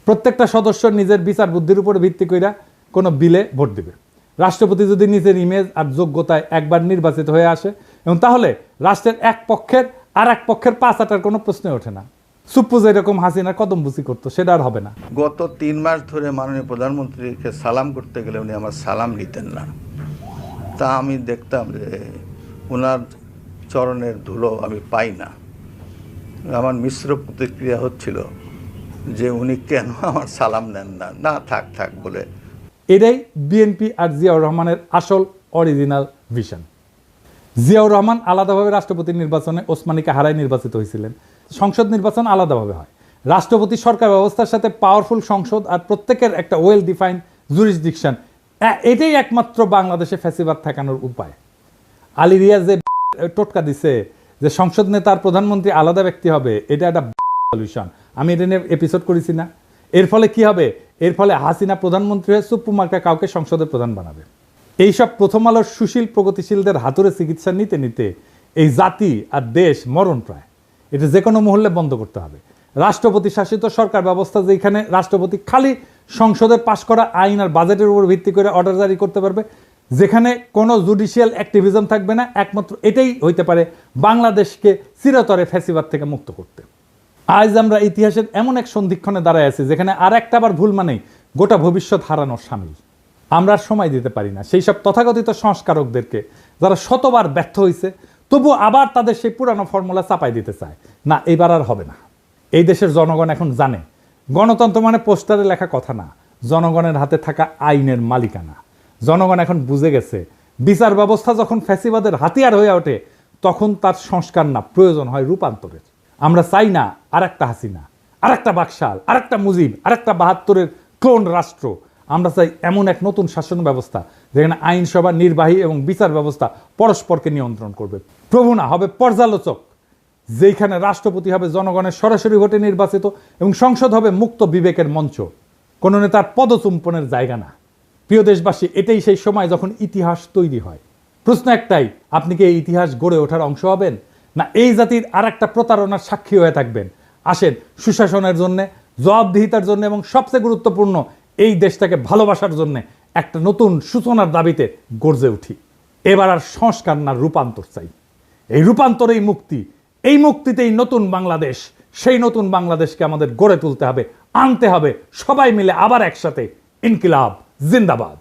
প্রত্যেকটা সদস্য নিজের বিচার বুদ্ধির উপরে ভিত্তি কইরা কোনো বিলে ভোট দিবে। রাষ্ট্রপতি যদি নিজের ইমেজ আর যোগ্যতায় একবার নির্বাচিত হয়ে আসে এবং তাহলে রাষ্ট্রের এক পক্ষের আর এক পক্ষের পাঁচ আটার কোনো প্রশ্নই ওঠে না। সুপ্পু যেরকম হাসিনা কদমবুসি করতো সেটা আর হবে না। গত 3 মাস ধরে মাননীয় প্রধানমন্ত্রীকে সালাম করতে গেলে উনি আমার সালাম নিতেন না। তা আমি দেখতাম যে ওনার চরণের ধুলো আমি পাই না। আমার মিশ্র প্রতিক্রিয়া হচ্ছিল যে উনি কেন আমার সালাম নেন না, না থাক থাক বলে। এটাই বিএনপি আর জিয়াউর রহমানের আসল অরিজিনাল ভিশন। জিয়াউর রহমান আলাদাভাবে রাষ্ট্রপতি নির্বাচনে ওসমানীকে হারায় নির্বাচিত হয়েছিলেন। সংসদ নির্বাচন আলাদাভাবে হয়। রাষ্ট্রপতি সরকার ব্যবস্থার সাথে পাওয়ারফুল সংসদ আর প্রত্যেকের একটা ওয়েল ডিফাইন্ড জুরিসডিকশন, এটাই একমাত্র বাংলাদেশে ফ্যাসিবাদ ঠেকানোর উপায়। আলী রিয়াজ যে টোটকা দিছে যে সংসদ নেতা আর প্রধানমন্ত্রী আলাদা ব্যক্তি হবে, এটা একটা সলিউশন। আমি এটা নিয়ে এপিসোড করেছি না? এর ফলে কি হবে? এর ফলে হাসিনা প্রধানমন্ত্রী হয়ে সুপ্পু মার্কা কাউকে সংসদের প্রধান বানাবে। এইসব প্রথম আলোর সুশীল প্রগতিশীলদের হাতুড়ে চিকিৎসা নিতে নিতে এই জাতি আর দেশ মরণ প্রায়। এটা যে কোনো মহল্লে বন্ধ করতে হবে। রাষ্ট্রপতি শাসিত সরকার ব্যবস্থা, যেখানে রাষ্ট্রপতি খালি সংসদে পাশ করা আইন আর বাজেটের উপর ভিত্তি করে অর্ডার জারি করতে পারবে, যেখানে কোনো জুডিশিয়াল অ্যাক্টিভিজম থাকবে না, একমাত্র এটাই হইতে পারে বাংলাদেশকে চিরতরে ফ্যাসিবাদ থেকে মুক্ত করতে। আজ আমরা ইতিহাসের এমন এক সন্ধিক্ষণে দাঁড়ায় আছি যেখানে আর একটা বার ভুল মানেই গোটা ভবিষ্যৎ হারানোর সামিল। আমরা আর সময় দিতে পারি না সেই সব তথাকথিত সংস্কারকদেরকে, যারা শতবার ব্যর্থ হয়েছে তবু আবার তাদের সেই পুরানো ফর্মুলা চাপাই দিতে চায়। না, এবার আর হবে না। এই দেশের জনগণ এখন জানে গণতন্ত্র মানে পোস্টারে লেখা কথা না, জনগণের হাতে থাকা আইনের মালিকানা। জনগণ এখন বুঝে গেছে বিচার ব্যবস্থা যখন ফ্যাসিবাদের হাতিয়ার হয়ে ওঠে তখন তার সংস্কার না, প্রয়োজন হয় রূপান্তরের। আমরা চাই না আর একটা হাসিনা, আর একটা বাকশাল, আর একটা মুজিব, আর একটা ৭২-এর ক্লোন রাষ্ট্র। আমরা চাই এমন এক নতুন শাসন ব্যবস্থা যেখানে আইনসভা, নির্বাহী এবং বিচার ব্যবস্থা পরস্পরকে নিয়ন্ত্রণ করবে। প্রভু না, হবে পর্যালোচক, যেখানে রাষ্ট্রপতি হবে জনগণের সরাসরি ভোটে নির্বাচিত এবং সংসদ হবে মুক্ত বিবেকের মঞ্চ, কোনো নেতার পদচুম্বনের জায়গা না। প্রিয় দেশবাসী, এটাই সেই সময় যখন ইতিহাস তৈরি হয়। প্রশ্ন একটাই, আপনি কি এই ইতিহাস গড়ে ওঠার অংশ হবেন, না এই জাতির আর একটা প্রতারণার সাক্ষী হয়ে থাকবেন? আসেন সুশাসনের জন্য, জবাবদিহিতার জন্য এবং সবচেয়ে গুরুত্বপূর্ণ এই দেশটাকে ভালোবাসার জন্য একটা নতুন সূচনার দাবিতে গর্জে উঠি। এবার আর সংস্কার না, রূপান্তর চাই। এই রূপান্তরেই মুক্তি, এই মুক্তিতেই নতুন বাংলাদেশ। সেই নতুন বাংলাদেশকে আমাদের গড়ে তুলতে হবে, আনতে হবে সবাই মিলে আবার একসাথে। ইনকিলাব জিন্দাবাদ।